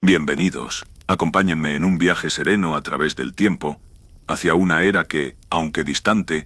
Bienvenidos. Acompáñenme en un viaje sereno a través del tiempo, hacia una era que, aunque distante,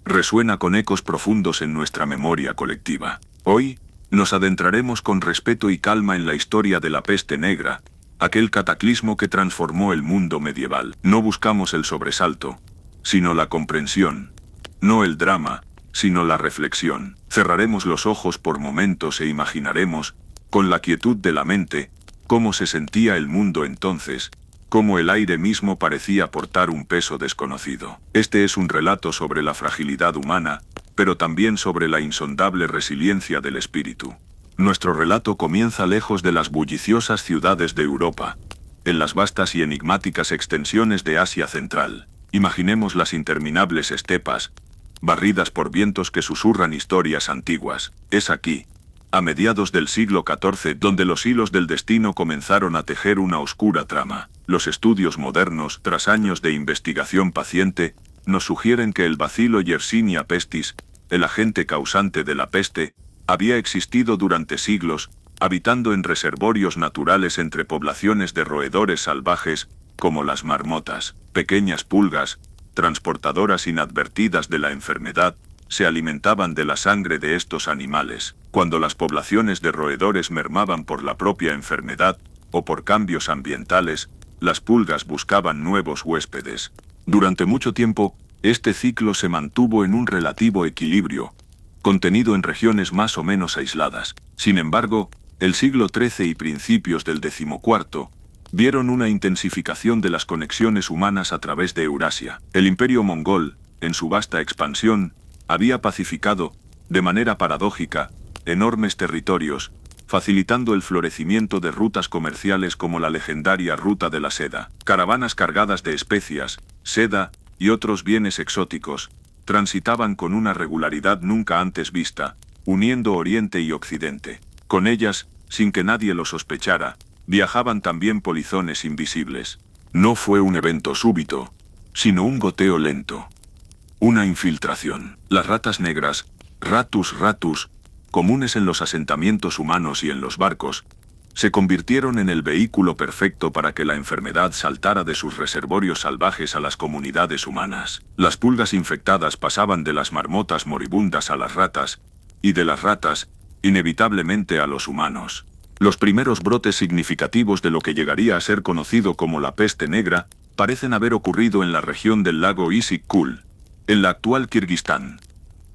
resuena con ecos profundos en nuestra memoria colectiva. Hoy, nos adentraremos con respeto y calma en la historia de la peste negra, aquel cataclismo que transformó el mundo medieval. No buscamos el sobresalto, sino la comprensión. No el drama, sino la reflexión. Cerraremos los ojos por momentos e imaginaremos, con la quietud de la mente, cómo se sentía el mundo entonces, cómo el aire mismo parecía portar un peso desconocido. Este es un relato sobre la fragilidad humana, pero también sobre la insondable resiliencia del espíritu. Nuestro relato comienza lejos de las bulliciosas ciudades de Europa, en las vastas y enigmáticas extensiones de Asia Central. Imaginemos las interminables estepas, barridas por vientos que susurran historias antiguas. Es aquí, a mediados del siglo XIV, donde los hilos del destino comenzaron a tejer una oscura trama. Los estudios modernos, tras años de investigación paciente, nos sugieren que el bacilo Yersinia pestis, el agente causante de la peste, había existido durante siglos, habitando en reservorios naturales entre poblaciones de roedores salvajes, como las marmotas. Pequeñas pulgas, transportadoras inadvertidas de la enfermedad, se alimentaban de la sangre de estos animales. Cuando las poblaciones de roedores mermaban por la propia enfermedad, o por cambios ambientales, las pulgas buscaban nuevos huéspedes. Durante mucho tiempo, este ciclo se mantuvo en un relativo equilibrio, contenido en regiones más o menos aisladas. Sin embargo, el siglo XIII y principios del XIV vieron una intensificación de las conexiones humanas a través de Eurasia. El imperio mongol, en su vasta expansión, había pacificado, de manera paradójica, enormes territorios, facilitando el florecimiento de rutas comerciales como la legendaria Ruta de la Seda. Caravanas cargadas de especias, seda y otros bienes exóticos, transitaban con una regularidad nunca antes vista, uniendo Oriente y Occidente. Con ellas, sin que nadie lo sospechara, viajaban también polizones invisibles. No fue un evento súbito, sino un goteo lento. Una infiltración. Las ratas negras, Ratus ratus, comunes en los asentamientos humanos y en los barcos, se convirtieron en el vehículo perfecto para que la enfermedad saltara de sus reservorios salvajes a las comunidades humanas. Las pulgas infectadas pasaban de las marmotas moribundas a las ratas, y de las ratas, inevitablemente a los humanos. Los primeros brotes significativos de lo que llegaría a ser conocido como la peste negra, parecen haber ocurrido en la región del lago Issyk-Kul, en la actual Kirguistán,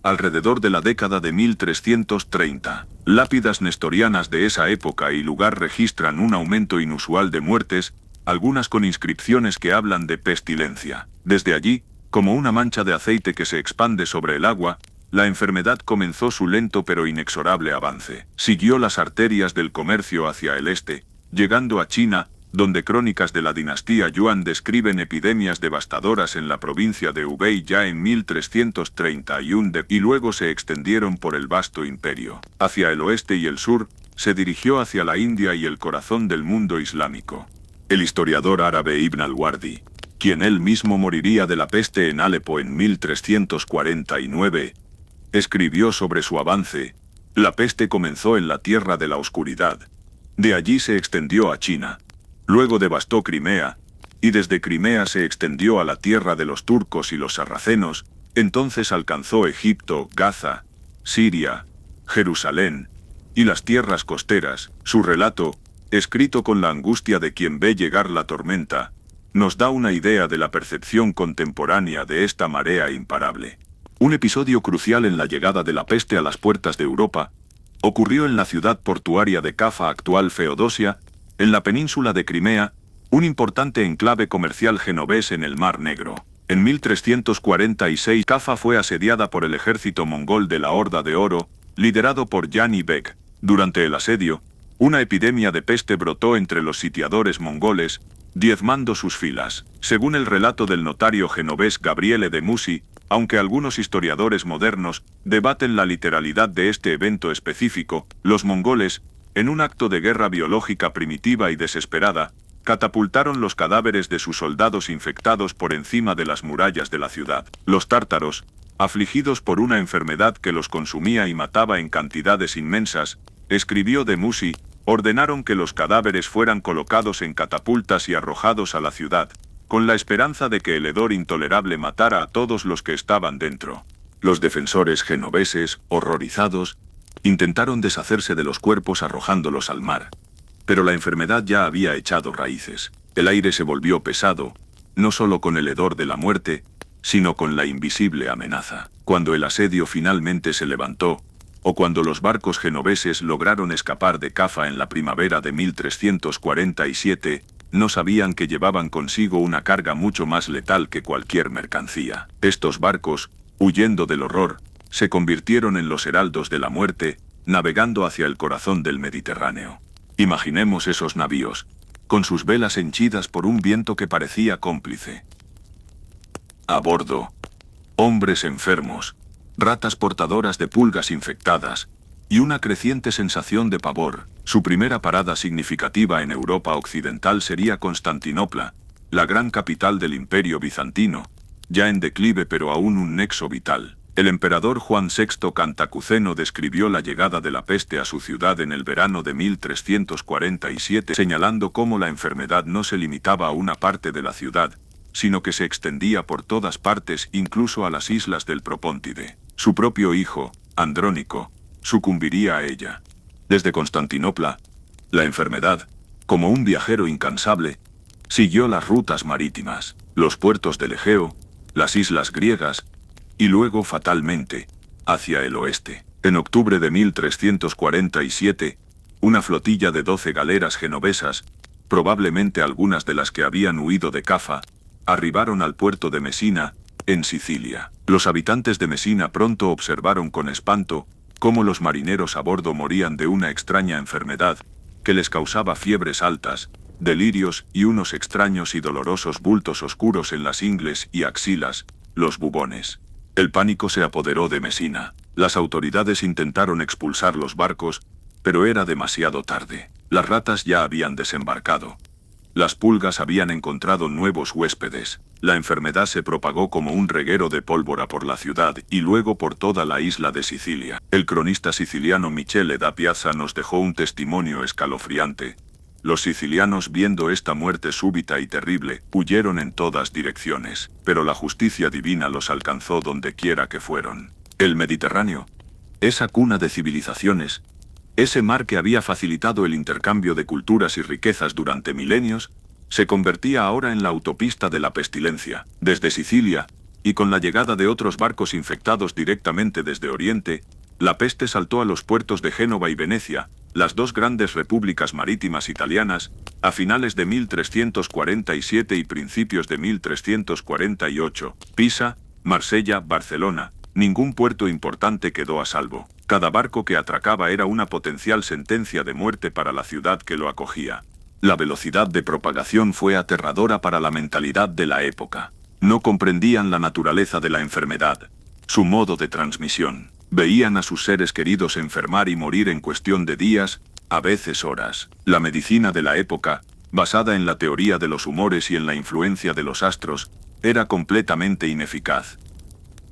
alrededor de la década de 1330. Lápidas nestorianas de esa época y lugar registran un aumento inusual de muertes, algunas con inscripciones que hablan de pestilencia. Desde allí, como una mancha de aceite que se expande sobre el agua, la enfermedad comenzó su lento pero inexorable avance. Siguió las arterias del comercio hacia el este, llegando a China, donde crónicas de la dinastía Yuan describen epidemias devastadoras en la provincia de Hubei ya en 1331 y luego se extendieron por el vasto imperio. Hacia el oeste y el sur, se dirigió hacia la India y el corazón del mundo islámico. El historiador árabe Ibn al-Wardi, quien él mismo moriría de la peste en Alepo en 1349, escribió sobre su avance: la peste comenzó en la tierra de la oscuridad. De allí se extendió a China. Luego devastó Crimea, y desde Crimea se extendió a la tierra de los turcos y los sarracenos, entonces alcanzó Egipto, Gaza, Siria, Jerusalén, y las tierras costeras. Su relato, escrito con la angustia de quien ve llegar la tormenta, nos da una idea de la percepción contemporánea de esta marea imparable. Un episodio crucial en la llegada de la peste a las puertas de Europa ocurrió en la ciudad portuaria de Cafa, actual Feodosia, en la península de Crimea, un importante enclave comercial genovés en el Mar Negro. En 1346 Cafa fue asediada por el ejército mongol de la Horda de Oro, liderado por Jani Beg. Durante el asedio, una epidemia de peste brotó entre los sitiadores mongoles, diezmando sus filas. Según el relato del notario genovés Gabriele de Musi, aunque algunos historiadores modernos debaten la literalidad de este evento específico, los mongoles, en un acto de guerra biológica primitiva y desesperada, catapultaron los cadáveres de sus soldados infectados por encima de las murallas de la ciudad. Los tártaros, afligidos por una enfermedad que los consumía y mataba en cantidades inmensas, escribió de Musi, ordenaron que los cadáveres fueran colocados en catapultas y arrojados a la ciudad, con la esperanza de que el hedor intolerable matara a todos los que estaban dentro. Los defensores genoveses, horrorizados, intentaron deshacerse de los cuerpos arrojándolos al mar. Pero la enfermedad ya había echado raíces. El aire se volvió pesado, no solo con el hedor de la muerte, sino con la invisible amenaza. Cuando el asedio finalmente se levantó, o cuando los barcos genoveses lograron escapar de Cafa en la primavera de 1347, no sabían que llevaban consigo una carga mucho más letal que cualquier mercancía. Estos barcos, huyendo del horror, se convirtieron en los heraldos de la muerte, navegando hacia el corazón del Mediterráneo. Imaginemos esos navíos, con sus velas henchidas por un viento que parecía cómplice. A bordo, hombres enfermos, ratas portadoras de pulgas infectadas, y una creciente sensación de pavor. Su primera parada significativa en Europa occidental sería Constantinopla, la gran capital del Imperio bizantino, ya en declive pero aún un nexo vital. El emperador Juan VI Cantacuceno describió la llegada de la peste a su ciudad en el verano de 1347, señalando cómo la enfermedad no se limitaba a una parte de la ciudad, sino que se extendía por todas partes, incluso a las islas del Propóntide. Su propio hijo, Andrónico, sucumbiría a ella. Desde Constantinopla, la enfermedad, como un viajero incansable, siguió las rutas marítimas, los puertos del Egeo, las islas griegas, y luego, fatalmente, hacia el oeste. En octubre de 1347, una flotilla de 12 galeras genovesas, probablemente algunas de las que habían huido de Cafa, arribaron al puerto de Mesina, en Sicilia. Los habitantes de Mesina pronto observaron con espanto cómo los marineros a bordo morían de una extraña enfermedad, que les causaba fiebres altas, delirios y unos extraños y dolorosos bultos oscuros en las ingles y axilas, los bubones. El pánico se apoderó de Mesina. Las autoridades intentaron expulsar los barcos, pero era demasiado tarde. Las ratas ya habían desembarcado. Las pulgas habían encontrado nuevos huéspedes. La enfermedad se propagó como un reguero de pólvora por la ciudad y luego por toda la isla de Sicilia. El cronista siciliano Michele da Piazza nos dejó un testimonio escalofriante. Los sicilianos, viendo esta muerte súbita y terrible, huyeron en todas direcciones, pero la justicia divina los alcanzó donde quiera que fueron. El Mediterráneo, esa cuna de civilizaciones, ese mar que había facilitado el intercambio de culturas y riquezas durante milenios, se convertía ahora en la autopista de la pestilencia. Desde Sicilia, y con la llegada de otros barcos infectados directamente desde Oriente, la peste saltó a los puertos de Génova y Venecia, las dos grandes repúblicas marítimas italianas, a finales de 1347 y principios de 1348. Pisa, Marsella, Barcelona, ningún puerto importante quedó a salvo. Cada barco que atracaba era una potencial sentencia de muerte para la ciudad que lo acogía. La velocidad de propagación fue aterradora para la mentalidad de la época. No comprendían la naturaleza de la enfermedad, su modo de transmisión. Veían a sus seres queridos enfermar y morir en cuestión de días, a veces horas. La medicina de la época, basada en la teoría de los humores y en la influencia de los astros, era completamente ineficaz.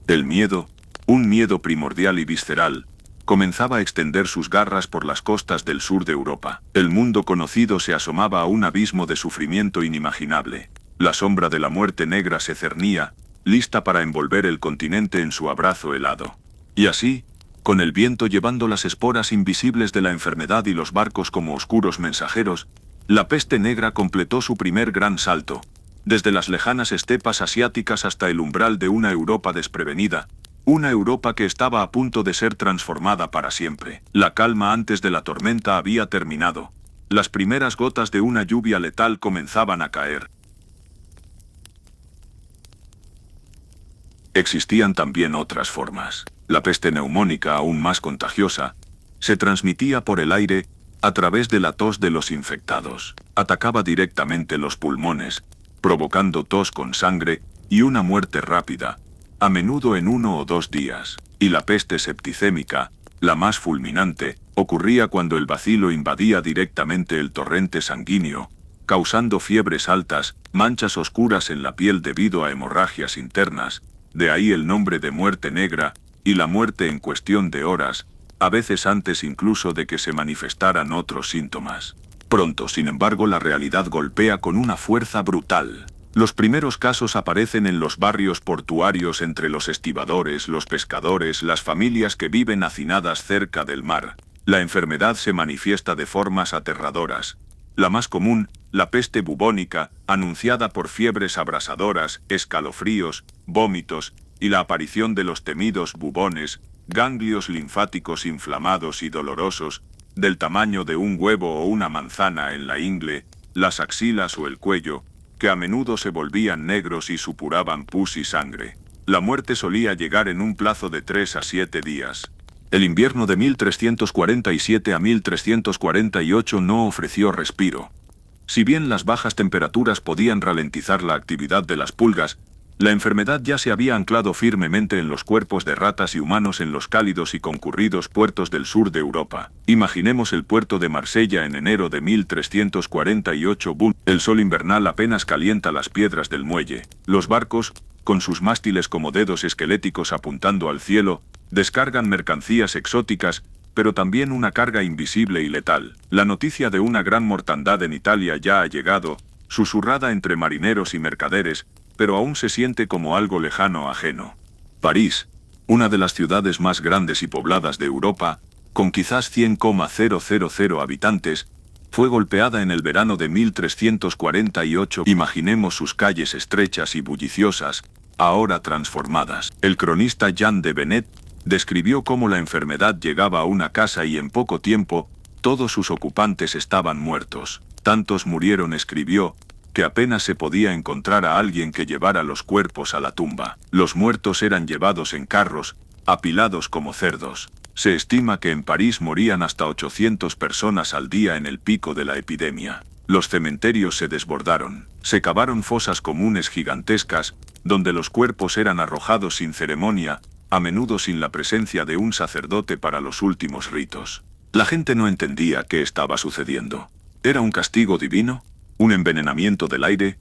El miedo, un miedo primordial y visceral, comenzaba a extender sus garras por las costas del sur de Europa. El mundo conocido se asomaba a un abismo de sufrimiento inimaginable. La sombra de la muerte negra se cernía, lista para envolver el continente en su abrazo helado. Y así, con el viento llevando las esporas invisibles de la enfermedad y los barcos como oscuros mensajeros, la peste negra completó su primer gran salto, desde las lejanas estepas asiáticas hasta el umbral de una Europa desprevenida, una Europa que estaba a punto de ser transformada para siempre. La calma antes de la tormenta había terminado. Las primeras gotas de una lluvia letal comenzaban a caer. Existían también otras formas. La peste neumónica, aún más contagiosa, se transmitía por el aire, a través de la tos de los infectados. Atacaba directamente los pulmones, provocando tos con sangre y una muerte rápida, a menudo en 1 o 2 días. Y la peste septicémica, la más fulminante, ocurría cuando el bacilo invadía directamente el torrente sanguíneo, causando fiebres altas, manchas oscuras en la piel debido a hemorragias internas, de ahí el nombre de muerte negra, y la muerte en cuestión de horas, a veces antes incluso de que se manifestaran otros síntomas. Pronto, sin embargo, la realidad golpea con una fuerza brutal. Los primeros casos aparecen en los barrios portuarios entre los estibadores, los pescadores, las familias que viven hacinadas cerca del mar. La enfermedad se manifiesta de formas aterradoras. La más común, la peste bubónica, anunciada por fiebres abrasadoras, escalofríos, vómitos, y la aparición de los temidos bubones, ganglios linfáticos inflamados y dolorosos, del tamaño de un huevo o una manzana en la ingle, las axilas o el cuello, que a menudo se volvían negros y supuraban pus y sangre. La muerte solía llegar en un plazo de 3 a 7 días. El invierno de 1347 a 1348 no ofreció respiro. Si bien las bajas temperaturas podían ralentizar la actividad de las pulgas, la enfermedad ya se había anclado firmemente en los cuerpos de ratas y humanos en los cálidos y concurridos puertos del sur de Europa. Imaginemos el puerto de Marsella en enero de 1348. El sol invernal apenas calienta las piedras del muelle. Los barcos, con sus mástiles como dedos esqueléticos apuntando al cielo, descargan mercancías exóticas, pero también una carga invisible y letal. La noticia de una gran mortandad en Italia ya ha llegado, susurrada entre marineros y mercaderes, pero aún se siente como algo lejano ajeno. París, una de las ciudades más grandes y pobladas de Europa, con quizás 100,000 habitantes, fue golpeada en el verano de 1348. Imaginemos sus calles estrechas y bulliciosas, ahora transformadas. El cronista Jean de Benet describió cómo la enfermedad llegaba a una casa y en poco tiempo, todos sus ocupantes estaban muertos. Tantos murieron, escribió, que apenas se podía encontrar a alguien que llevara los cuerpos a la tumba. Los muertos eran llevados en carros, apilados como cerdos. Se estima que en París morían hasta 800 personas al día en el pico de la epidemia. Los cementerios se desbordaron. Se cavaron fosas comunes gigantescas, donde los cuerpos eran arrojados sin ceremonia, a menudo sin la presencia de un sacerdote para los últimos ritos. La gente no entendía qué estaba sucediendo. ¿Era un castigo divino? ¿Un envenenamiento del aire?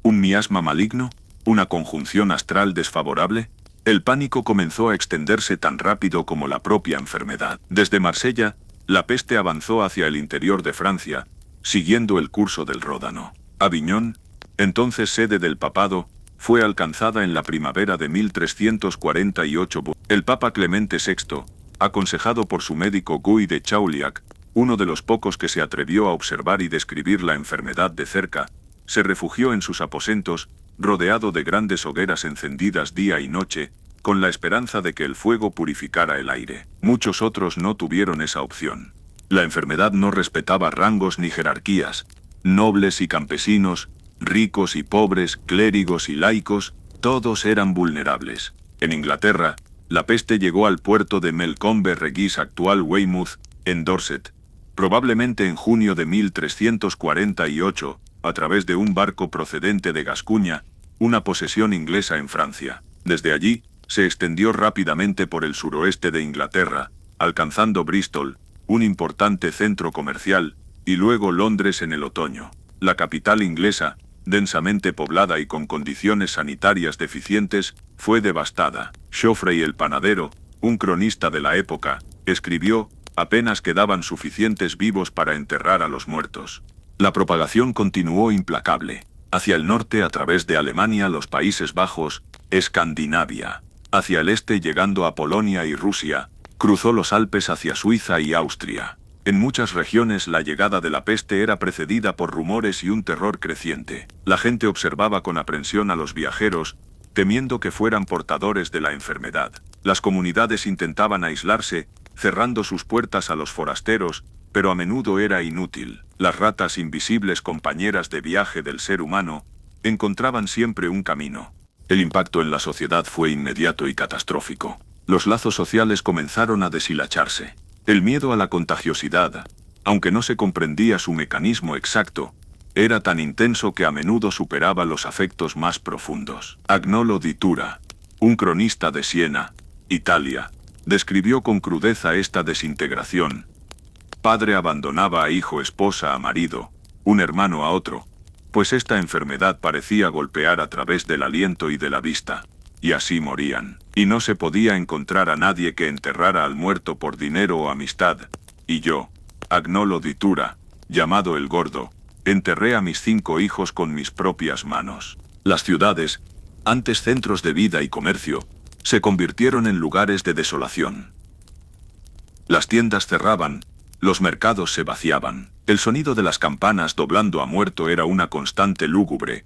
¿Un miasma maligno? ¿Una conjunción astral desfavorable? El pánico comenzó a extenderse tan rápido como la propia enfermedad. Desde Marsella, la peste avanzó hacia el interior de Francia, siguiendo el curso del Ródano. Aviñón, entonces sede del papado, fue alcanzada en la primavera de 1348. El Papa Clemente VI, aconsejado por su médico Guy de Chauliac, uno de los pocos que se atrevió a observar y describir la enfermedad de cerca, se refugió en sus aposentos, rodeado de grandes hogueras encendidas día y noche, con la esperanza de que el fuego purificara el aire. Muchos otros no tuvieron esa opción. La enfermedad no respetaba rangos ni jerarquías. Nobles y campesinos, ricos y pobres, clérigos y laicos, todos eran vulnerables. En Inglaterra, la peste llegó al puerto de Melcombe Regis, actual Weymouth, en Dorset, probablemente en junio de 1348, a través de un barco procedente de Gascuña, una posesión inglesa en Francia. Desde allí, se extendió rápidamente por el suroeste de Inglaterra, alcanzando Bristol, un importante centro comercial, y luego Londres en el otoño. La capital inglesa, densamente poblada y con condiciones sanitarias deficientes, fue devastada. Geoffrey el panadero, un cronista de la época, escribió: apenas quedaban suficientes vivos para enterrar a los muertos. La propagación continuó implacable. Hacia el norte a través de Alemania, los Países Bajos, Escandinavia. Hacia el este llegando a Polonia y Rusia, cruzó los Alpes hacia Suiza y Austria. En muchas regiones la llegada de la peste era precedida por rumores y un terror creciente. La gente observaba con aprensión a los viajeros, temiendo que fueran portadores de la enfermedad. Las comunidades intentaban aislarse, cerrando sus puertas a los forasteros, pero a menudo era inútil. Las ratas invisibles, compañeras de viaje del ser humano, encontraban siempre un camino. El impacto en la sociedad fue inmediato y catastrófico. Los lazos sociales comenzaron a deshilacharse. El miedo a la contagiosidad, aunque no se comprendía su mecanismo exacto, era tan intenso que a menudo superaba los afectos más profundos. Agnolo di Tura, un cronista de Siena, Italia, describió con crudeza esta desintegración. Padre abandonaba a hijo, esposa a marido, un hermano a otro, pues esta enfermedad parecía golpear a través del aliento y de la vista. y así morían. Y no se podía encontrar a nadie que enterrara al muerto por dinero o amistad, y yo, Agnolo Ditura, llamado el Gordo, enterré a mis 5 hijos con mis propias manos. Las ciudades, antes centros de vida y comercio, se convirtieron en lugares de desolación. Las tiendas cerraban, los mercados se vaciaban, el sonido de las campanas doblando a muerto era una constante lúgubre.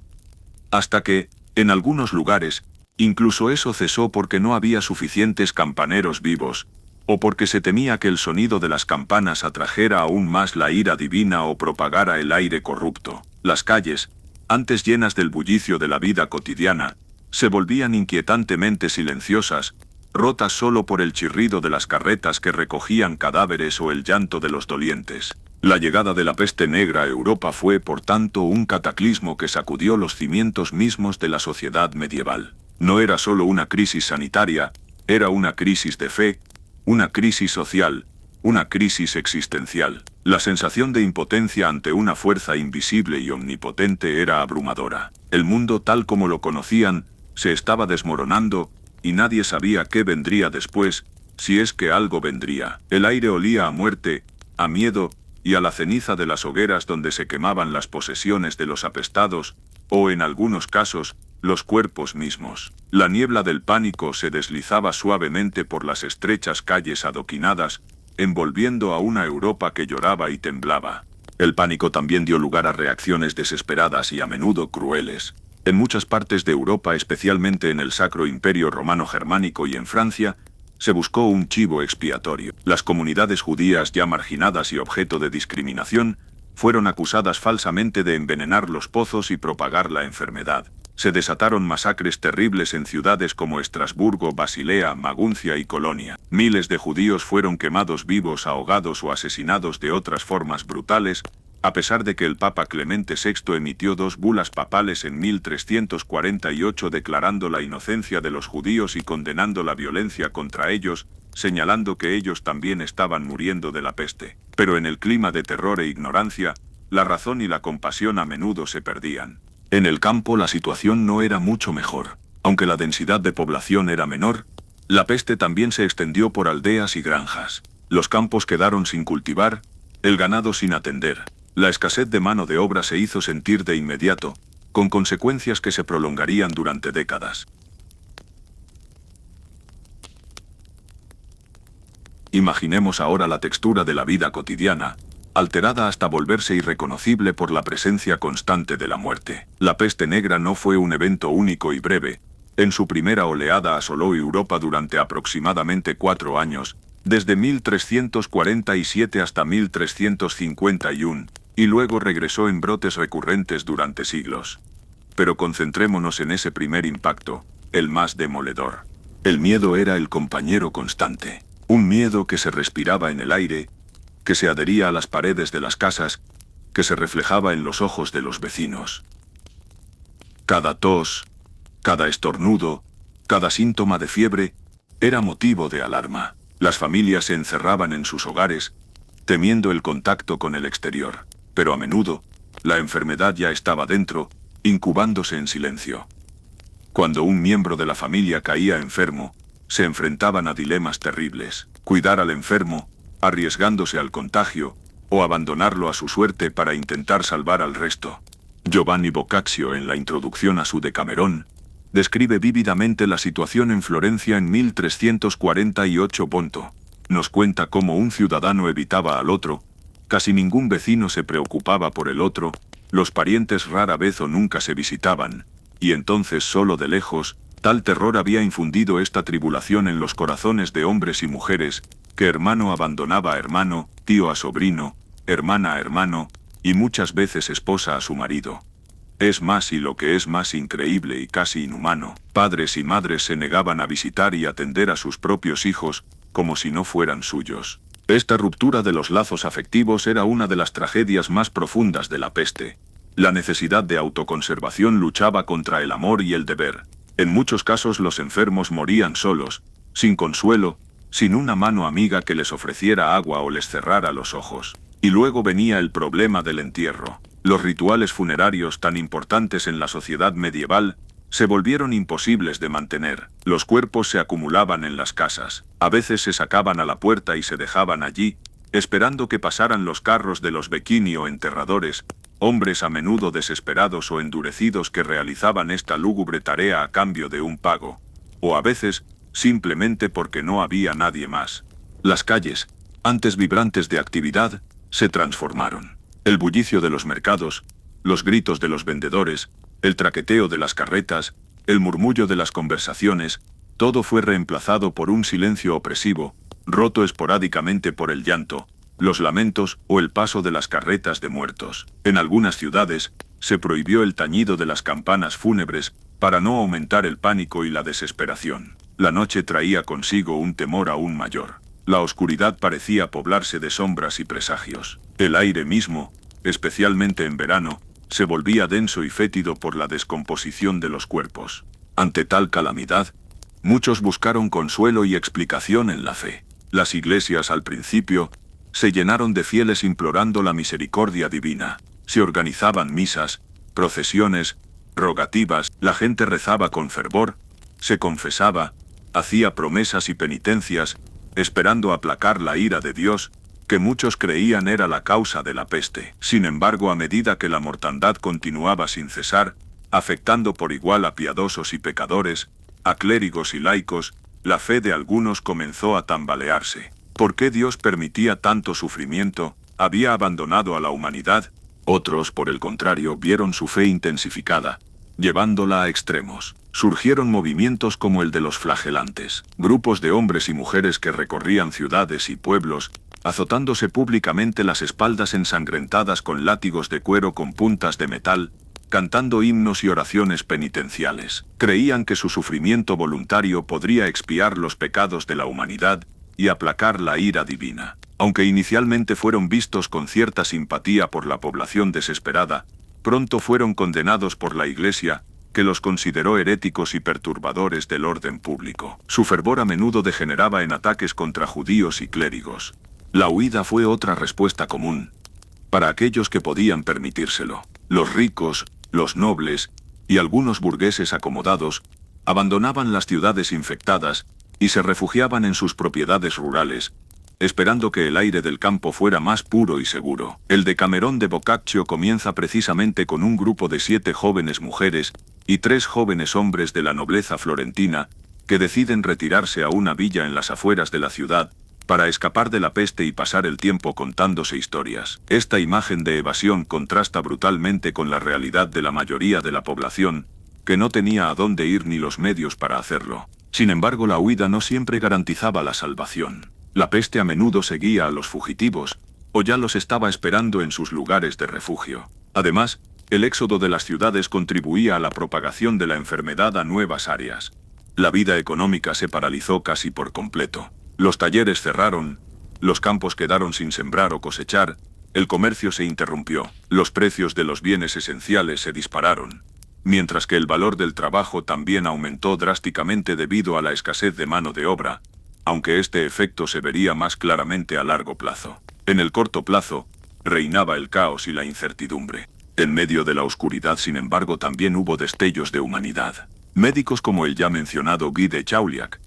Hasta que, en algunos lugares, incluso eso cesó porque no había suficientes campaneros vivos, o porque se temía que el sonido de las campanas atrajera aún más la ira divina o propagara el aire corrupto. Las calles, antes llenas del bullicio de la vida cotidiana, se volvían inquietantemente silenciosas, rotas solo por el chirrido de las carretas que recogían cadáveres o el llanto de los dolientes. La llegada de la peste negra a Europa fue, por tanto, un cataclismo que sacudió los cimientos mismos de la sociedad medieval. No era solo una crisis sanitaria, era una crisis de fe, una crisis social, una crisis existencial. La sensación de impotencia ante una fuerza invisible y omnipotente era abrumadora. El mundo tal como lo conocían, se estaba desmoronando, y nadie sabía qué vendría después, si es que algo vendría. El aire olía a muerte, a miedo, y a la ceniza de las hogueras donde se quemaban las posesiones de los apestados, o en algunos casos, los cuerpos mismos. La niebla del pánico se deslizaba suavemente por las estrechas calles adoquinadas, envolviendo a una Europa que lloraba y temblaba. El pánico también dio lugar a reacciones desesperadas y a menudo crueles. En muchas partes de Europa, especialmente en el Sacro Imperio Romano Germánico y en Francia, se buscó un chivo expiatorio. Las comunidades judías ya marginadas y objeto de discriminación, fueron acusadas falsamente de envenenar los pozos y propagar la enfermedad. Se desataron masacres terribles en ciudades como Estrasburgo, Basilea, Maguncia y Colonia. Miles de judíos fueron quemados vivos, ahogados o asesinados de otras formas brutales, a pesar de que el Papa Clemente VI emitió 2 bulas papales en 1348 declarando la inocencia de los judíos y condenando la violencia contra ellos, señalando que ellos también estaban muriendo de la peste. Pero en el clima de terror e ignorancia, la razón y la compasión a menudo se perdían. En el campo la situación no era mucho mejor. Aunque la densidad de población era menor, la peste también se extendió por aldeas y granjas. Los campos quedaron sin cultivar, el ganado sin atender. La escasez de mano de obra se hizo sentir de inmediato, con consecuencias que se prolongarían durante décadas. Imaginemos ahora la textura de la vida cotidiana, alterada hasta volverse irreconocible por la presencia constante de la muerte. La peste negra no fue un evento único y breve. En su primera oleada asoló Europa durante aproximadamente 4 años, desde 1347 hasta 1351, y luego regresó en brotes recurrentes durante siglos. Pero concentrémonos en ese primer impacto, el más demoledor. El miedo era el compañero constante. Un miedo que se respiraba en el aire, que se adhería a las paredes de las casas, que se reflejaba en los ojos de los vecinos. Cada tos, cada estornudo, cada síntoma de fiebre, era motivo de alarma. Las familias se encerraban en sus hogares, temiendo el contacto con el exterior. Pero a menudo, la enfermedad ya estaba dentro, incubándose en silencio. Cuando un miembro de la familia caía enfermo, se enfrentaban a dilemas terribles: cuidar al enfermo, arriesgándose al contagio, o abandonarlo a su suerte para intentar salvar al resto. Giovanni Boccaccio, en la introducción a su Decamerón, describe vívidamente la situación en Florencia en 1348. Nos cuenta cómo un ciudadano evitaba al otro, casi ningún vecino se preocupaba por el otro, los parientes rara vez o nunca se visitaban, y entonces solo de lejos, tal terror había infundido esta tribulación en los corazones de hombres y mujeres, que hermano abandonaba a hermano, tío a sobrino, hermana a hermano, y muchas veces esposa a su marido. Es más, y lo que es más increíble y casi inhumano, padres y madres se negaban a visitar y atender a sus propios hijos, como si no fueran suyos. Esta ruptura de los lazos afectivos era una de las tragedias más profundas de la peste. La necesidad de autoconservación luchaba contra el amor y el deber. En muchos casos los enfermos morían solos, sin consuelo, sin una mano amiga que les ofreciera agua o les cerrara los ojos. Y luego venía el problema del entierro. Los rituales funerarios tan importantes en la sociedad medieval se volvieron imposibles de mantener. Los cuerpos se acumulaban en las casas. A veces se sacaban a la puerta y se dejaban allí, esperando que pasaran los carros de los bequini o enterradores, hombres a menudo desesperados o endurecidos que realizaban esta lúgubre tarea a cambio de un pago, o a veces, simplemente porque no había nadie más. Las calles, antes vibrantes de actividad, se transformaron. El bullicio de los mercados, los gritos de los vendedores, el traqueteo de las carretas, el murmullo de las conversaciones, todo fue reemplazado por un silencio opresivo, roto esporádicamente por el llanto, los lamentos o el paso de las carretas de muertos. En algunas ciudades, se prohibió el tañido de las campanas fúnebres para no aumentar el pánico y la desesperación. La noche traía consigo un temor aún mayor. La oscuridad parecía poblarse de sombras y presagios. El aire mismo, especialmente en verano, se volvía denso y fétido por la descomposición de los cuerpos. Ante tal calamidad, muchos buscaron consuelo y explicación en la fe. Las iglesias al principio se llenaron de fieles implorando la misericordia divina. Se organizaban misas, procesiones, rogativas, la gente rezaba con fervor, se confesaba, hacía promesas y penitencias, esperando aplacar la ira de Dios, que muchos creían era la causa de la peste. Sin embargo, a medida que la mortandad continuaba sin cesar, afectando por igual a piadosos y pecadores, a clérigos y laicos, la fe de algunos comenzó a tambalearse. ¿Por qué Dios permitía tanto sufrimiento? ¿Había abandonado a la humanidad? Otros, por el contrario, vieron su fe intensificada, llevándola a extremos. Surgieron movimientos como el de los flagelantes, grupos de hombres y mujeres que recorrían ciudades y pueblos, azotándose públicamente las espaldas ensangrentadas con látigos de cuero con puntas de metal, cantando himnos y oraciones penitenciales. Creían que su sufrimiento voluntario podría expiar los pecados de la humanidad y aplacar la ira divina. Aunque inicialmente fueron vistos con cierta simpatía por la población desesperada, pronto fueron condenados por la Iglesia, que los consideró heréticos y perturbadores del orden público. Su fervor a menudo degeneraba en ataques contra judíos y clérigos. La huida fue otra respuesta común, para aquellos que podían permitírselo. Los ricos, los nobles, y algunos burgueses acomodados, abandonaban las ciudades infectadas, y se refugiaban en sus propiedades rurales, esperando que el aire del campo fuera más puro y seguro. El Decamerón de Boccaccio comienza precisamente con un grupo de 7 jóvenes mujeres y 3 jóvenes hombres de la nobleza florentina, que deciden retirarse a una villa en las afueras de la ciudad, para escapar de la peste y pasar el tiempo contándose historias. Esta imagen de evasión contrasta brutalmente con la realidad de la mayoría de la población, que no tenía a dónde ir ni los medios para hacerlo. Sin embargo, la huida no siempre garantizaba la salvación. La peste a menudo seguía a los fugitivos, o ya los estaba esperando en sus lugares de refugio. Además, el éxodo de las ciudades contribuía a la propagación de la enfermedad a nuevas áreas. La vida económica se paralizó casi por completo. Los talleres cerraron, los campos quedaron sin sembrar o cosechar, el comercio se interrumpió, los precios de los bienes esenciales se dispararon, mientras que el valor del trabajo también aumentó drásticamente debido a la escasez de mano de obra, aunque este efecto se vería más claramente a largo plazo. En el corto plazo, reinaba el caos y la incertidumbre. En medio de la oscuridad, sin embargo, también hubo destellos de humanidad. Médicos como el ya mencionado Guy de Chauliac,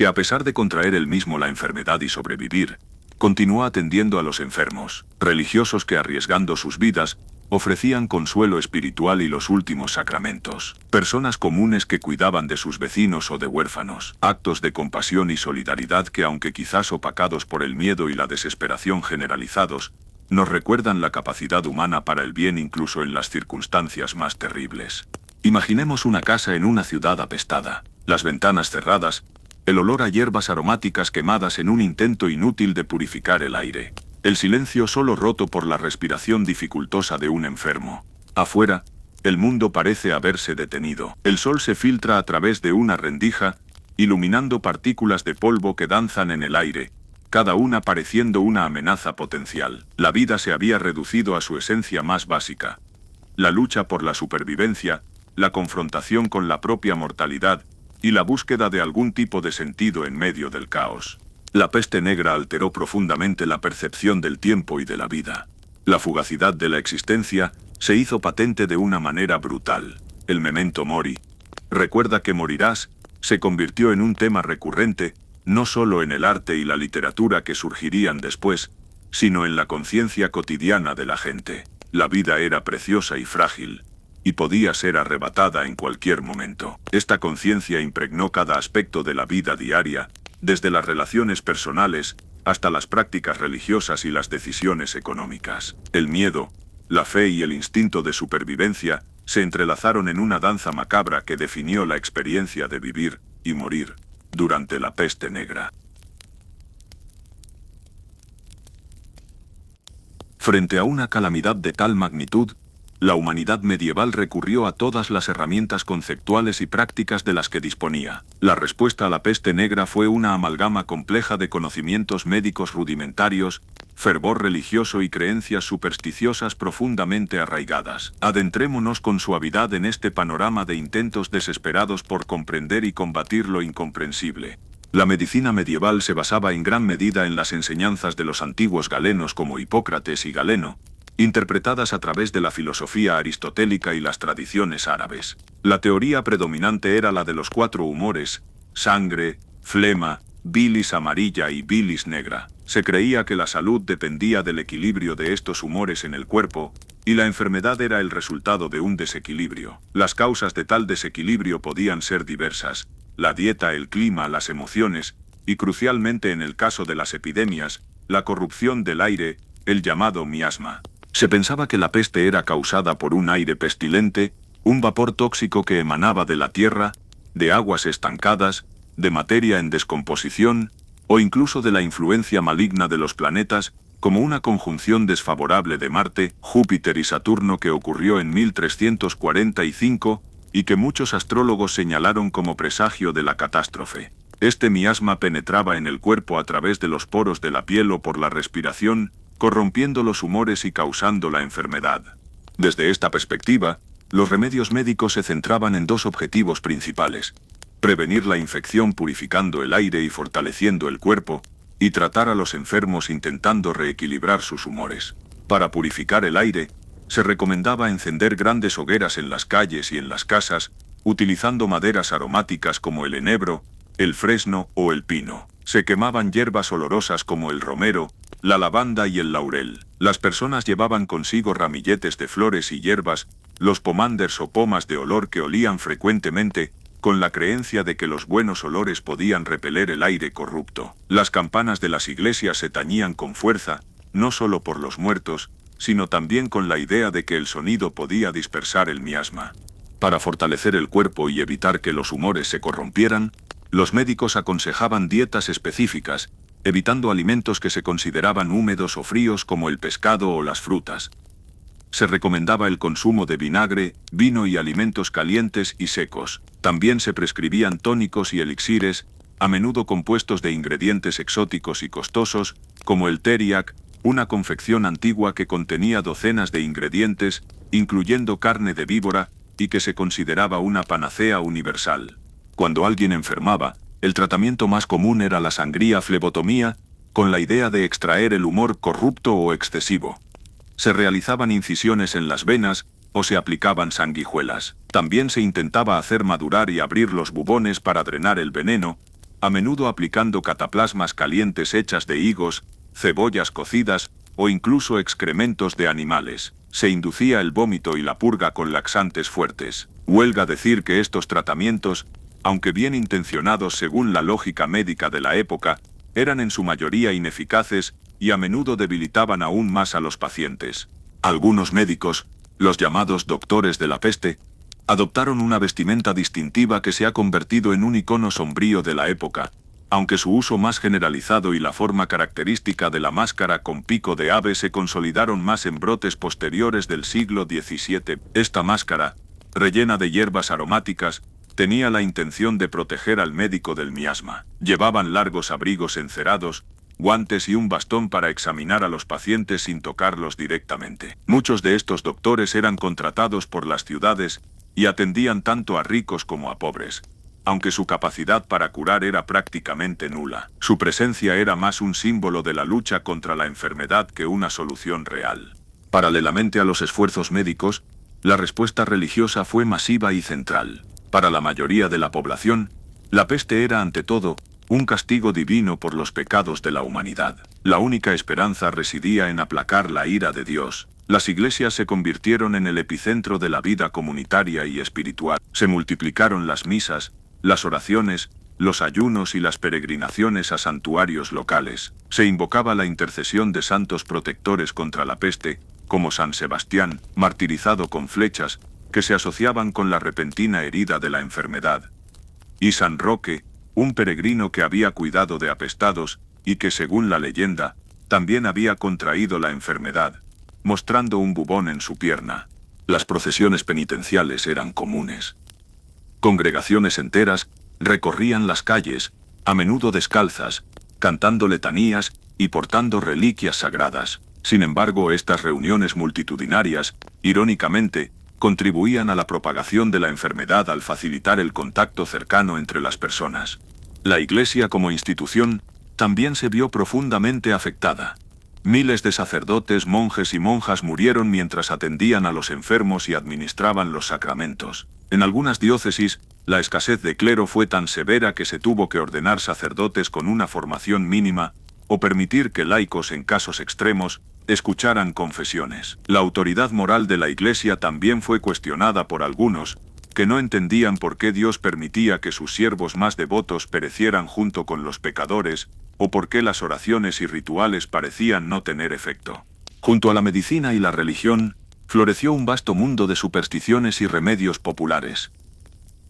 que a pesar de contraer él mismo la enfermedad y sobrevivir, continuó atendiendo a los enfermos. Religiosos que, arriesgando sus vidas, ofrecían consuelo espiritual y los últimos sacramentos. Personas comunes que cuidaban de sus vecinos o de huérfanos. Actos de compasión y solidaridad que, aunque quizás opacados por el miedo y la desesperación generalizados, nos recuerdan la capacidad humana para el bien incluso en las circunstancias más terribles. Imaginemos una casa en una ciudad apestada, las ventanas cerradas, el olor a hierbas aromáticas quemadas en un intento inútil de purificar el aire. El silencio solo roto por la respiración dificultosa de un enfermo. Afuera, el mundo parece haberse detenido. El sol se filtra a través de una rendija, iluminando partículas de polvo que danzan en el aire, cada una pareciendo una amenaza potencial. La vida se había reducido a su esencia más básica. La lucha por la supervivencia, la confrontación con la propia mortalidad, y la búsqueda de algún tipo de sentido en medio del caos. La peste negra alteró profundamente la percepción del tiempo y de la vida. La fugacidad de la existencia se hizo patente de una manera brutal. El memento mori, Recuerda que morirás se convirtió en un tema recurrente, no solo en el arte y la literatura que surgirían después, sino en la conciencia cotidiana de la gente. La vida era preciosa y frágil, y podía ser arrebatada en cualquier momento. Esta conciencia impregnó cada aspecto de la vida diaria, desde las relaciones personales hasta las prácticas religiosas y las decisiones económicas. El miedo, la fe y el instinto de supervivencia se entrelazaron en una danza macabra que definió la experiencia de vivir y morir durante la peste negra. Frente a una calamidad de tal magnitud, la humanidad medieval recurrió a todas las herramientas conceptuales y prácticas de las que disponía. La respuesta a la peste negra fue una amalgama compleja de conocimientos médicos rudimentarios, fervor religioso y creencias supersticiosas profundamente arraigadas. Adentrémonos con suavidad en este panorama de intentos desesperados por comprender y combatir lo incomprensible. La medicina medieval se basaba en gran medida en las enseñanzas de los antiguos galenos como Hipócrates y Galeno, interpretadas a través de la filosofía aristotélica y las tradiciones árabes. La teoría predominante era la de los 4 humores: sangre, flema, bilis amarilla y bilis negra. Se creía que la salud dependía del equilibrio de estos humores en el cuerpo, y la enfermedad era el resultado de un desequilibrio. Las causas de tal desequilibrio podían ser diversas: la dieta, el clima, las emociones, y crucialmente en el caso de las epidemias, la corrupción del aire, el llamado miasma. Se pensaba que la peste era causada por un aire pestilente, un vapor tóxico que emanaba de la tierra, de aguas estancadas, de materia en descomposición, o incluso de la influencia maligna de los planetas, como una conjunción desfavorable de Marte, Júpiter y Saturno que ocurrió en 1345, y que muchos astrólogos señalaron como presagio de la catástrofe. Este miasma penetraba en el cuerpo a través de los poros de la piel o por la respiración, corrompiendo los humores y causando la enfermedad. Desde esta perspectiva, los remedios médicos se centraban en 2 objetivos principales: prevenir la infección purificando el aire y fortaleciendo el cuerpo, y tratar a los enfermos intentando reequilibrar sus humores. Para purificar el aire, se recomendaba encender grandes hogueras en las calles y en las casas, utilizando maderas aromáticas como el enebro, el fresno o el pino. Se quemaban hierbas olorosas como el romero, la lavanda y el laurel. Las personas llevaban consigo ramilletes de flores y hierbas, los pomanders o pomas de olor que olían frecuentemente, con la creencia de que los buenos olores podían repeler el aire corrupto. Las campanas de las iglesias se tañían con fuerza, no solo por los muertos, sino también con la idea de que el sonido podía dispersar el miasma. Para fortalecer el cuerpo y evitar que los humores se corrompieran, los médicos aconsejaban dietas específicas, evitando alimentos que se consideraban húmedos o fríos como el pescado o las frutas. Se recomendaba el consumo de vinagre, vino y alimentos calientes y secos. También se prescribían tónicos y elixires, a menudo compuestos de ingredientes exóticos y costosos, como el teriac, una confección antigua que contenía docenas de ingredientes, incluyendo carne de víbora, y que se consideraba una panacea universal. Cuando alguien enfermaba, el tratamiento más común era la sangría flebotomía, con la idea de extraer el humor corrupto o excesivo. Se realizaban incisiones en las venas, o se aplicaban sanguijuelas. También se intentaba hacer madurar y abrir los bubones para drenar el veneno, a menudo aplicando cataplasmas calientes hechas de higos, cebollas cocidas, o incluso excrementos de animales. Se inducía el vómito y la purga con laxantes fuertes. Huelga decir que estos tratamientos, aunque bien intencionados según la lógica médica de la época, eran en su mayoría ineficaces y a menudo debilitaban aún más a los pacientes. Algunos médicos, los llamados doctores de la peste, adoptaron una vestimenta distintiva que se ha convertido en un icono sombrío de la época, aunque su uso más generalizado y la forma característica de la máscara con pico de ave se consolidaron más en brotes posteriores del siglo XVII. Esta máscara, rellena de hierbas aromáticas, tenía la intención de proteger al médico del miasma. Llevaban largos abrigos encerados, guantes y un bastón para examinar a los pacientes sin tocarlos directamente. Muchos de estos doctores eran contratados por las ciudades y atendían tanto a ricos como a pobres, aunque su capacidad para curar era prácticamente nula. Su presencia era más un símbolo de la lucha contra la enfermedad que una solución real. Paralelamente a los esfuerzos médicos, la respuesta religiosa fue masiva y central. Para la mayoría de la población, la peste era ante todo un castigo divino por los pecados de la humanidad. La única esperanza residía en aplacar la ira de Dios. Las iglesias se convirtieron en el epicentro de la vida comunitaria y espiritual. Se multiplicaron las misas, las oraciones, los ayunos y las peregrinaciones a santuarios locales. Se invocaba la intercesión de santos protectores contra la peste, como San Sebastián, martirizado con flechas, que se asociaban con la repentina herida de la enfermedad. Y San Roque, un peregrino que había cuidado de apestados, y que según la leyenda, también había contraído la enfermedad, mostrando un bubón en su pierna. Las procesiones penitenciales eran comunes. Congregaciones enteras recorrían las calles, a menudo descalzas, cantando letanías y portando reliquias sagradas. Sin embargo, estas reuniones multitudinarias, irónicamente, contribuían a la propagación de la enfermedad al facilitar el contacto cercano entre las personas. La Iglesia como institución también se vio profundamente afectada. Miles de sacerdotes, monjes y monjas murieron mientras atendían a los enfermos y administraban los sacramentos. En algunas diócesis, la escasez de clero fue tan severa que se tuvo que ordenar sacerdotes con una formación mínima, o permitir que laicos en casos extremos escucharan confesiones. La autoridad moral de la Iglesia también fue cuestionada por algunos, que no entendían por qué Dios permitía que sus siervos más devotos perecieran junto con los pecadores, o por qué las oraciones y rituales parecían no tener efecto. Junto a la medicina y la religión, floreció un vasto mundo de supersticiones y remedios populares.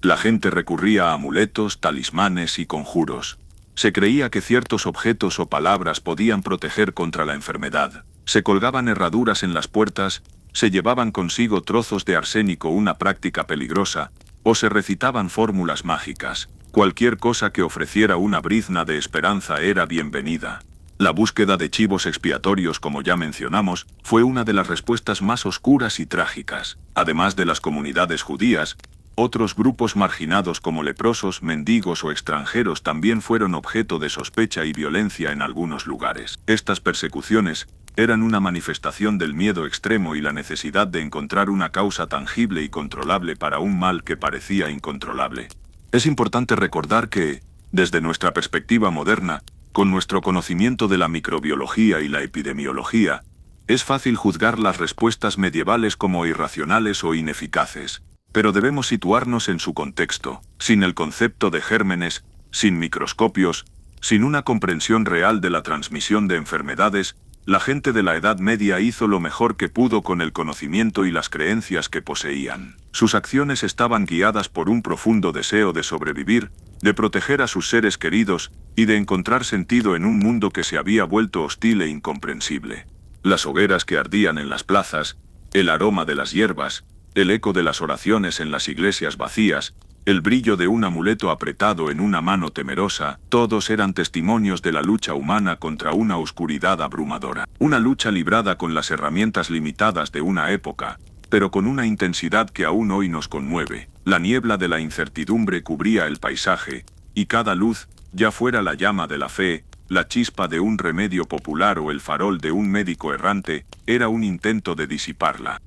La gente recurría a amuletos, talismanes y conjuros. Se creía que ciertos objetos o palabras podían proteger contra la enfermedad. Se colgaban herraduras en las puertas, se llevaban consigo trozos de arsénico, una práctica peligrosa, o se recitaban fórmulas mágicas. Cualquier cosa que ofreciera una brizna de esperanza era bienvenida. La búsqueda de chivos expiatorios, como ya mencionamos, fue una de las respuestas más oscuras y trágicas. Además de las comunidades judías, otros grupos marginados como leprosos, mendigos o extranjeros también fueron objeto de sospecha y violencia en algunos lugares. Estas persecuciones eran una manifestación del miedo extremo y la necesidad de encontrar una causa tangible y controlable para un mal que parecía incontrolable. Es importante recordar que, desde nuestra perspectiva moderna, con nuestro conocimiento de la microbiología y la epidemiología, es fácil juzgar las respuestas medievales como irracionales o ineficaces. Pero debemos situarnos en su contexto. Sin el concepto de gérmenes, sin microscopios, sin una comprensión real de la transmisión de enfermedades, la gente de la Edad Media hizo lo mejor que pudo con el conocimiento y las creencias que poseían. Sus acciones estaban guiadas por un profundo deseo de sobrevivir, de proteger a sus seres queridos, y de encontrar sentido en un mundo que se había vuelto hostil e incomprensible. Las hogueras que ardían en las plazas, el aroma de las hierbas, el eco de las oraciones en las iglesias vacías, el brillo de un amuleto apretado en una mano temerosa, todos eran testimonios de la lucha humana contra una oscuridad abrumadora. Una lucha librada con las herramientas limitadas de una época, pero con una intensidad que aún hoy nos conmueve. La niebla de la incertidumbre cubría el paisaje, y cada luz, ya fuera la llama de la fe, la chispa de un remedio popular o el farol de un médico errante, era un intento de disiparla.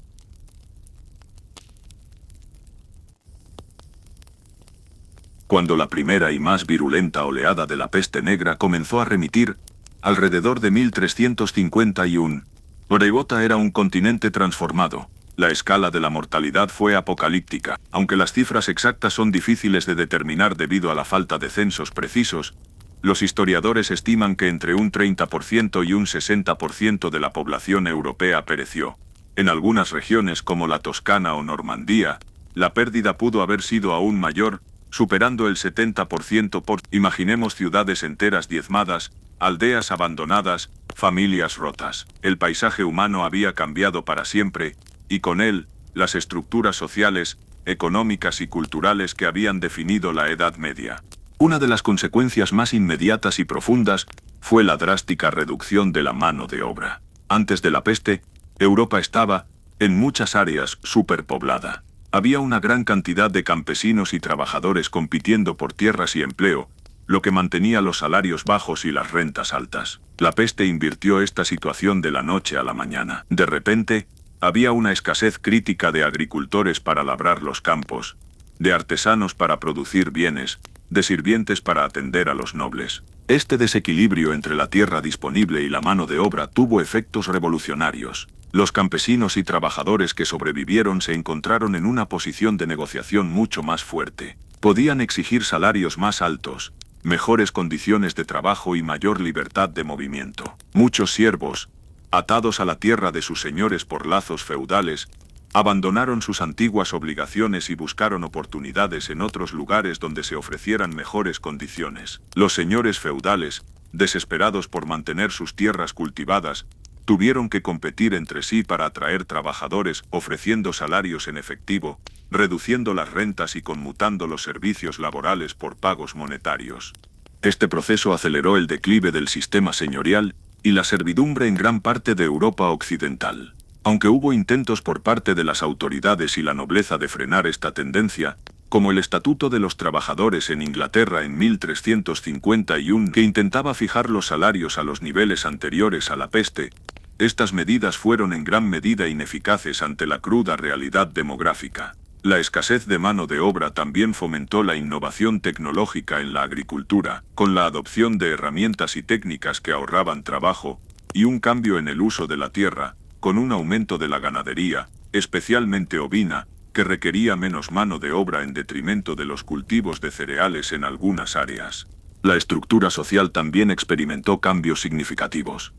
Cuando la primera y más virulenta oleada de la peste negra comenzó a remitir, alrededor de 1351, Oreibota era un continente transformado. La escala de la mortalidad fue apocalíptica. Aunque las cifras exactas son difíciles de determinar debido a la falta de censos precisos, los historiadores estiman que entre un 30% y un 60% de la población europea pereció. En algunas regiones como la Toscana o Normandía, la pérdida pudo haber sido aún mayor, superando el 70%. Imaginemos ciudades enteras diezmadas, aldeas abandonadas, familias rotas. El paisaje humano había cambiado para siempre, y con él, las estructuras sociales, económicas y culturales que habían definido la Edad Media. Una de las consecuencias más inmediatas y profundas fue la drástica reducción de la mano de obra. Antes de la peste, Europa estaba, en muchas áreas, superpoblada. Había una gran cantidad de campesinos y trabajadores compitiendo por tierras y empleo, lo que mantenía los salarios bajos y las rentas altas. La peste invirtió esta situación de la noche a la mañana. De repente, había una escasez crítica de agricultores para labrar los campos, de artesanos para producir bienes, de sirvientes para atender a los nobles. Este desequilibrio entre la tierra disponible y la mano de obra tuvo efectos revolucionarios. Los campesinos y trabajadores que sobrevivieron se encontraron en una posición de negociación mucho más fuerte. Podían exigir salarios más altos, mejores condiciones de trabajo y mayor libertad de movimiento. Muchos siervos, atados a la tierra de sus señores por lazos feudales, abandonaron sus antiguas obligaciones y buscaron oportunidades en otros lugares donde se ofrecieran mejores condiciones. Los señores feudales, desesperados por mantener sus tierras cultivadas, tuvieron que competir entre sí para atraer trabajadores ofreciendo salarios en efectivo, reduciendo las rentas y conmutando los servicios laborales por pagos monetarios. Este proceso aceleró el declive del sistema señorial y la servidumbre en gran parte de Europa occidental. Aunque hubo intentos por parte de las autoridades y la nobleza de frenar esta tendencia, como el Estatuto de los Trabajadores en Inglaterra en 1351, que intentaba fijar los salarios a los niveles anteriores a la peste, estas medidas fueron en gran medida ineficaces ante la cruda realidad demográfica. La escasez de mano de obra también fomentó la innovación tecnológica en la agricultura, con la adopción de herramientas y técnicas que ahorraban trabajo, y un cambio en el uso de la tierra, con un aumento de la ganadería, especialmente ovina, que requería menos mano de obra en detrimento de los cultivos de cereales en algunas áreas. La estructura social también experimentó cambios significativos.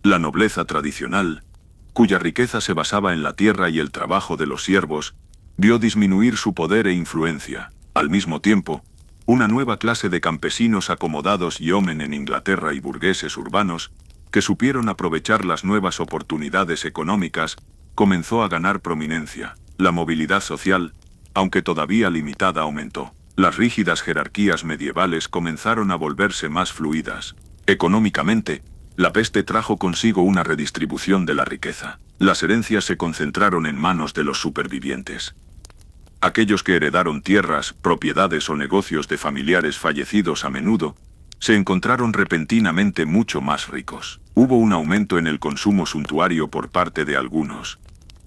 La nobleza tradicional, cuya riqueza se basaba en la tierra y el trabajo de los siervos, vio disminuir su poder e influencia. Al mismo tiempo, una nueva clase de campesinos acomodados y homen en Inglaterra y burgueses urbanos, que supieron aprovechar las nuevas oportunidades económicas, comenzó a ganar prominencia. La movilidad social, aunque todavía limitada, aumentó. Las rígidas jerarquías medievales comenzaron a volverse más fluidas. Económicamente, la peste trajo consigo una redistribución de la riqueza. Las herencias se concentraron en manos de los supervivientes. Aquellos que heredaron tierras, propiedades o negocios de familiares fallecidos a menudo, se encontraron repentinamente mucho más ricos. Hubo un aumento en el consumo suntuario por parte de algunos.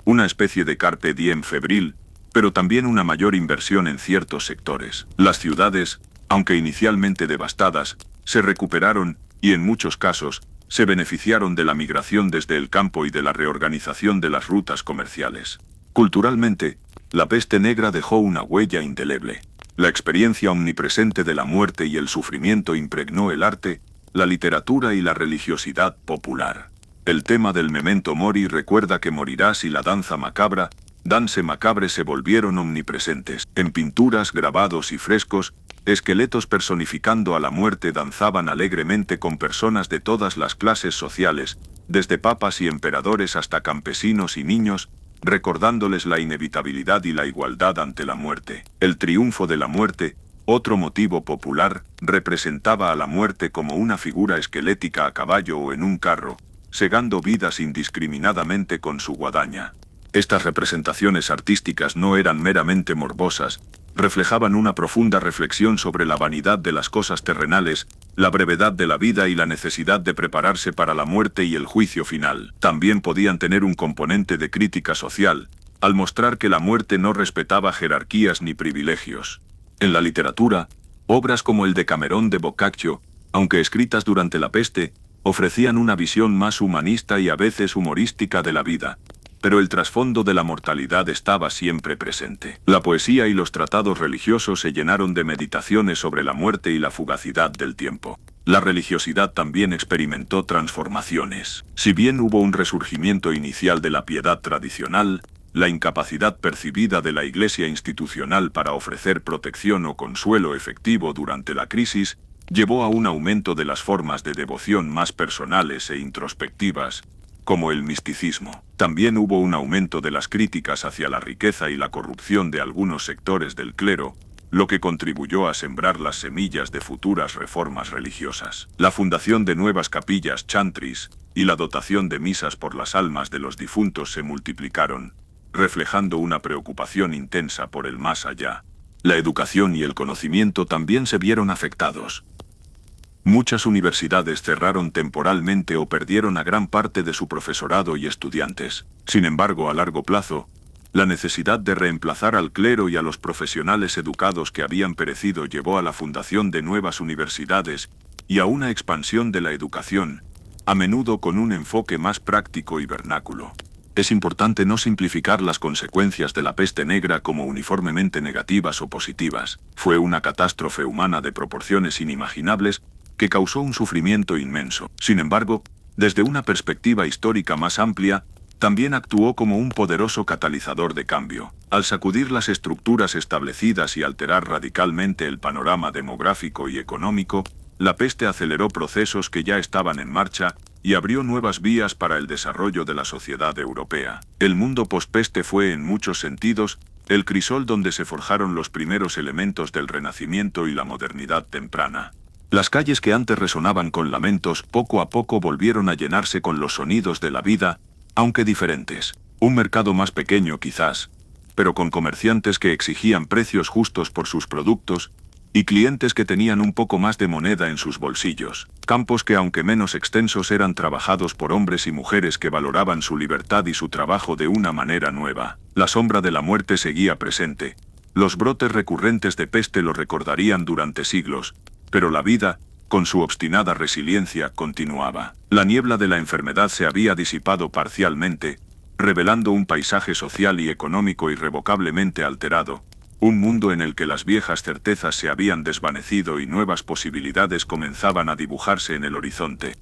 Una especie de carpe diem febril, pero también una mayor inversión en ciertos sectores. Las ciudades, aunque inicialmente devastadas, se recuperaron y en muchos casos, se beneficiaron de la migración desde el campo y de la reorganización de las rutas comerciales. Culturalmente, la peste negra dejó una huella indeleble. La experiencia omnipresente de la muerte y el sufrimiento impregnó el arte, la literatura y la religiosidad popular. El tema del memento mori recuerda que morirás y la danza macabra, danse macabre se volvieron omnipresentes. En pinturas, grabados y frescos, esqueletos personificando a la muerte danzaban alegremente con personas de todas las clases sociales, desde papas y emperadores hasta campesinos y niños, recordándoles la inevitabilidad y la igualdad ante la muerte. El triunfo de la muerte, otro motivo popular, representaba a la muerte como una figura esquelética a caballo o en un carro, segando vidas indiscriminadamente con su guadaña. Estas representaciones artísticas no eran meramente morbosas, reflejaban una profunda reflexión sobre la vanidad de las cosas terrenales, la brevedad de la vida y la necesidad de prepararse para la muerte y el juicio final. También podían tener un componente de crítica social, al mostrar que la muerte no respetaba jerarquías ni privilegios. En la literatura, obras como el Decamerón de Boccaccio, aunque escritas durante la peste, ofrecían una visión más humanista y a veces humorística de la vida. Pero el trasfondo de la mortalidad estaba siempre presente. La poesía y los tratados religiosos se llenaron de meditaciones sobre la muerte y la fugacidad del tiempo. La religiosidad también experimentó transformaciones. Si bien hubo un resurgimiento inicial de la piedad tradicional, la incapacidad percibida de la Iglesia institucional para ofrecer protección o consuelo efectivo durante la crisis, llevó a un aumento de las formas de devoción más personales e introspectivas, como el misticismo. También hubo un aumento de las críticas hacia la riqueza y la corrupción de algunos sectores del clero, lo que contribuyó a sembrar las semillas de futuras reformas religiosas. La fundación de nuevas capillas chantris y la dotación de misas por las almas de los difuntos se multiplicaron, reflejando una preocupación intensa por el más allá. La educación y el conocimiento también se vieron afectados. Muchas universidades cerraron temporalmente o perdieron a gran parte de su profesorado y estudiantes. Sin embargo, a largo plazo, La necesidad de reemplazar al clero y a los profesionales educados que habían perecido llevó a la fundación de nuevas universidades y a una expansión de la educación, a menudo con un enfoque más práctico y vernáculo. Es importante no simplificar las consecuencias de la peste negra como uniformemente negativas o positivas. Fue una catástrofe humana de proporciones inimaginables que causó un sufrimiento inmenso. Sin embargo, desde una perspectiva histórica más amplia, también actuó como un poderoso catalizador de cambio. Al sacudir las estructuras establecidas y alterar radicalmente el panorama demográfico y económico, la peste aceleró procesos que ya estaban en marcha y abrió nuevas vías para el desarrollo de la sociedad europea. El mundo pospeste fue en muchos sentidos el crisol donde se forjaron los primeros elementos del Renacimiento y la modernidad temprana. Las calles que antes resonaban con lamentos poco a poco volvieron a llenarse con los sonidos de la vida, aunque diferentes. Un mercado más pequeño quizás, pero con comerciantes que exigían precios justos por sus productos, y clientes que tenían un poco más de moneda en sus bolsillos. Campos que aunque menos extensos eran trabajados por hombres y mujeres que valoraban su libertad y su trabajo de una manera nueva. La sombra de la muerte seguía presente. Los brotes recurrentes de peste lo recordarían durante siglos, pero la vida, con su obstinada resiliencia, continuaba. La niebla de la enfermedad se había disipado parcialmente, revelando un paisaje social y económico irrevocablemente alterado. Un mundo en el que las viejas certezas se habían desvanecido y nuevas posibilidades comenzaban a dibujarse en el horizonte.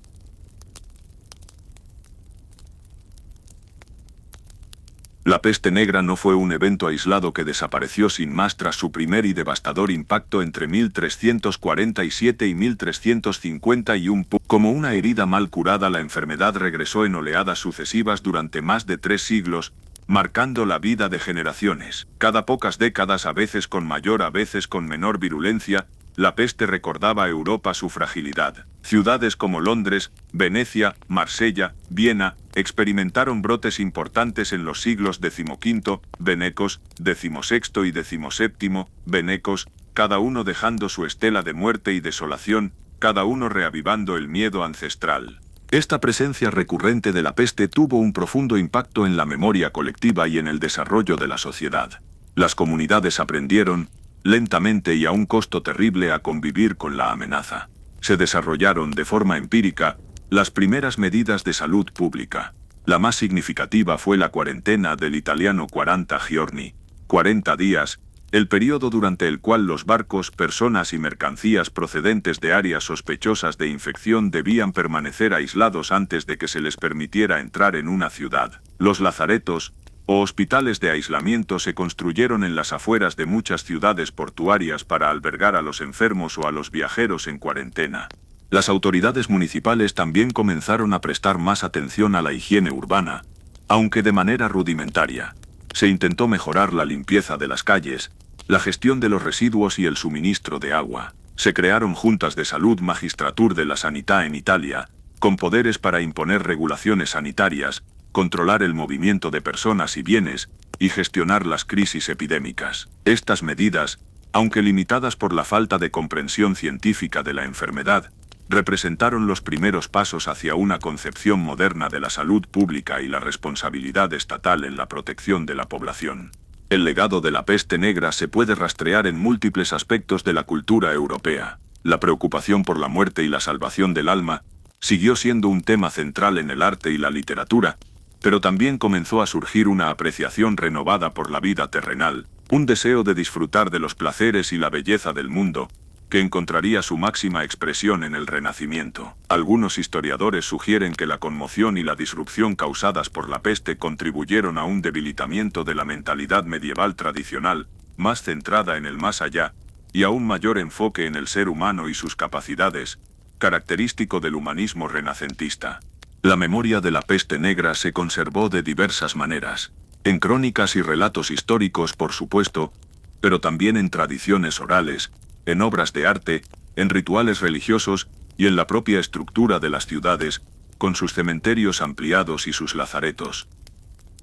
La peste negra no fue un evento aislado que desapareció sin más tras su primer y devastador impacto entre 1347 y 1351. Como una herida mal curada, la enfermedad regresó en oleadas sucesivas durante más de 3 siglos, marcando la vida de generaciones. Cada pocas décadas, a veces con mayor, a veces con menor virulencia, la peste recordaba a Europa su fragilidad. Ciudades como Londres, Venecia, Marsella, Viena, experimentaron brotes importantes en los siglos XV, venecos, XVI y XVII, venecos, cada uno dejando su estela de muerte y desolación, cada uno reavivando el miedo ancestral. Esta presencia recurrente de la peste tuvo un profundo impacto en la memoria colectiva y en el desarrollo de la sociedad. Las comunidades aprendieron, lentamente y a un costo terrible, a convivir con la amenaza. Se desarrollaron de forma empírica las primeras medidas de salud pública. La más significativa fue la cuarentena del italiano 40 giorni, 40 días, el periodo durante el cual los barcos, personas y mercancías procedentes de áreas sospechosas de infección debían permanecer aislados antes de que se les permitiera entrar en una ciudad. Los lazaretos, o hospitales de aislamiento, se construyeron en las afueras de muchas ciudades portuarias para albergar a los enfermos o a los viajeros en cuarentena. Las autoridades municipales también comenzaron a prestar más atención a la higiene urbana, aunque de manera rudimentaria. Se intentó mejorar la limpieza de las calles, la gestión de los residuos y el suministro de agua. Se crearon juntas de salud, magistratur de la sanità en Italia, con poderes para imponer regulaciones sanitarias, controlar el movimiento de personas y bienes, y gestionar las crisis epidémicas. Estas medidas, aunque limitadas por la falta de comprensión científica de la enfermedad, representaron los primeros pasos hacia una concepción moderna de la salud pública y la responsabilidad estatal en la protección de la población. El legado de la peste negra se puede rastrear en múltiples aspectos de la cultura europea. La preocupación por la muerte y la salvación del alma siguió siendo un tema central en el arte y la literatura, pero también comenzó a surgir una apreciación renovada por la vida terrenal, un deseo de disfrutar de los placeres y la belleza del mundo, que encontraría su máxima expresión en el Renacimiento. Algunos historiadores sugieren que la conmoción y la disrupción causadas por la peste contribuyeron a un debilitamiento de la mentalidad medieval tradicional, más centrada en el más allá, y a un mayor enfoque en el ser humano y sus capacidades, característico del humanismo renacentista. La memoria de la peste negra se conservó de diversas maneras, en crónicas y relatos históricos, por supuesto, pero también en tradiciones orales, en obras de arte, en rituales religiosos y en la propia estructura de las ciudades, con sus cementerios ampliados y sus lazaretos.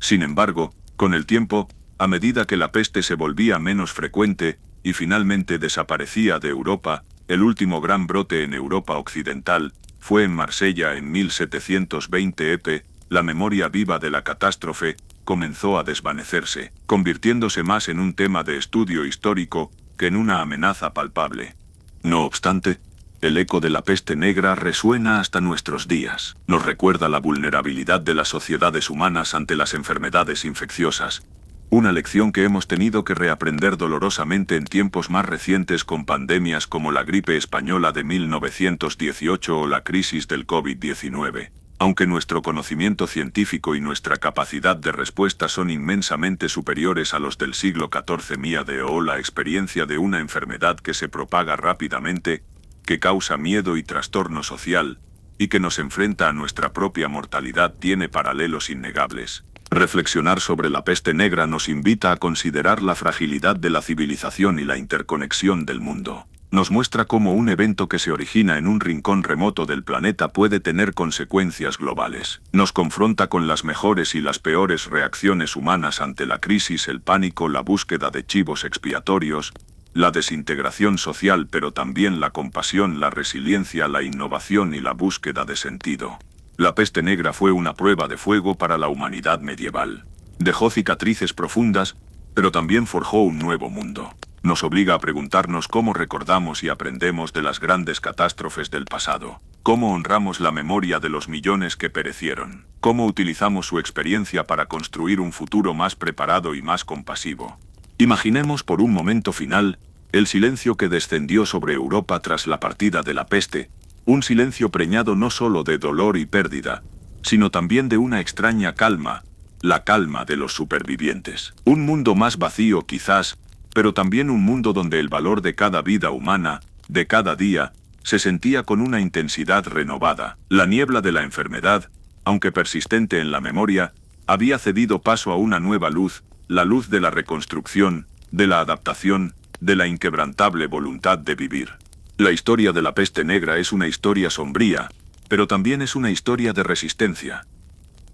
Sin embargo, con el tiempo, a medida que la peste se volvía menos frecuente y finalmente desaparecía de Europa, el último gran brote en Europa occidental fue en Marsella en 1720 la memoria viva de la catástrofe comenzó a desvanecerse, convirtiéndose más en un tema de estudio histórico que en una amenaza palpable. No obstante, el eco de la peste negra resuena hasta nuestros días. Nos recuerda la vulnerabilidad de las sociedades humanas ante las enfermedades infecciosas. Una lección que hemos tenido que reaprender dolorosamente en tiempos más recientes con pandemias como la gripe española de 1918 o la crisis del COVID-19. Aunque nuestro conocimiento científico y nuestra capacidad de respuesta son inmensamente superiores a los del siglo XIV, miade o la experiencia de una enfermedad que se propaga rápidamente, que causa miedo y trastorno social, y que nos enfrenta a nuestra propia mortalidad tiene paralelos innegables. Reflexionar sobre la peste negra nos invita a considerar la fragilidad de la civilización y la interconexión del mundo. Nos muestra cómo un evento que se origina en un rincón remoto del planeta puede tener consecuencias globales. Nos confronta con las mejores y las peores reacciones humanas ante la crisis, el pánico, la búsqueda de chivos expiatorios, la desintegración social, pero también la compasión, la resiliencia, la innovación y la búsqueda de sentido. La peste negra fue una prueba de fuego para la humanidad medieval. Dejó cicatrices profundas, pero también forjó un nuevo mundo. Nos obliga a preguntarnos cómo recordamos y aprendemos de las grandes catástrofes del pasado, cómo honramos la memoria de los millones que perecieron, cómo utilizamos su experiencia para construir un futuro más preparado y más compasivo. Imaginemos por un momento final el silencio que descendió sobre Europa tras la partida de la peste, un silencio preñado no solo de dolor y pérdida, sino también de una extraña calma, la calma de los supervivientes. Un mundo más vacío quizás, pero también un mundo donde el valor de cada vida humana, de cada día, se sentía con una intensidad renovada. La niebla de la enfermedad, aunque persistente en la memoria, había cedido paso a una nueva luz, la luz de la reconstrucción, de la adaptación, de la inquebrantable voluntad de vivir. La historia de la peste negra es una historia sombría, pero también es una historia de resistencia.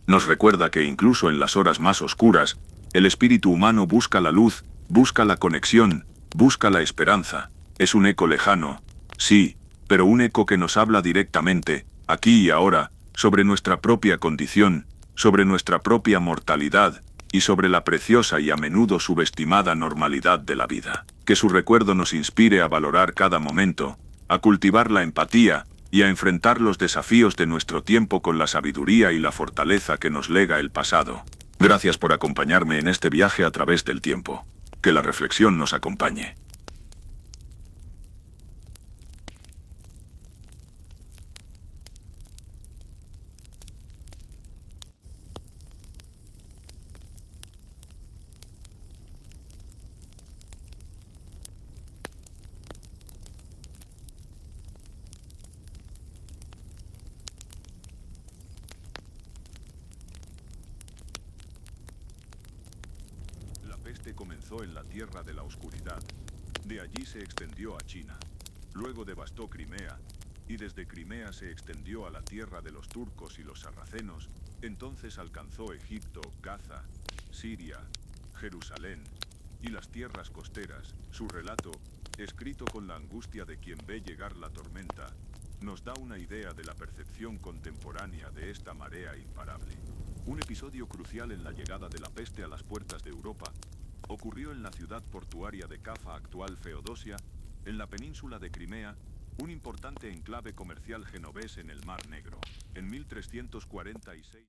Nos recuerda que incluso en las horas más oscuras, el espíritu humano busca la luz, busca la conexión, busca la esperanza. Es un eco lejano, sí, pero un eco que nos habla directamente, aquí y ahora, sobre nuestra propia condición, sobre nuestra propia mortalidad, y sobre la preciosa y a menudo subestimada normalidad de la vida. Que su recuerdo nos inspire a valorar cada momento, a cultivar la empatía, y a enfrentar los desafíos de nuestro tiempo con la sabiduría y la fortaleza que nos lega el pasado. Gracias por acompañarme en este viaje a través del tiempo. Que la reflexión nos acompañe. La peste comenzó en la Tierra de la Oscuridad. De allí se extendió a China. Luego devastó Crimea, y desde Crimea se extendió a la tierra de los turcos y los sarracenos. Entonces alcanzó Egipto, Gaza, Siria, Jerusalén y las tierras costeras. Su relato, escrito con la angustia de quien ve llegar la tormenta, nos da una idea de la percepción contemporánea de esta marea imparable. Un episodio crucial en la llegada de la peste a las puertas de Europa ocurrió en la ciudad portuaria de Cafa, actual Feodosia, en la península de Crimea, un importante enclave comercial genovés en el Mar Negro. En 1346...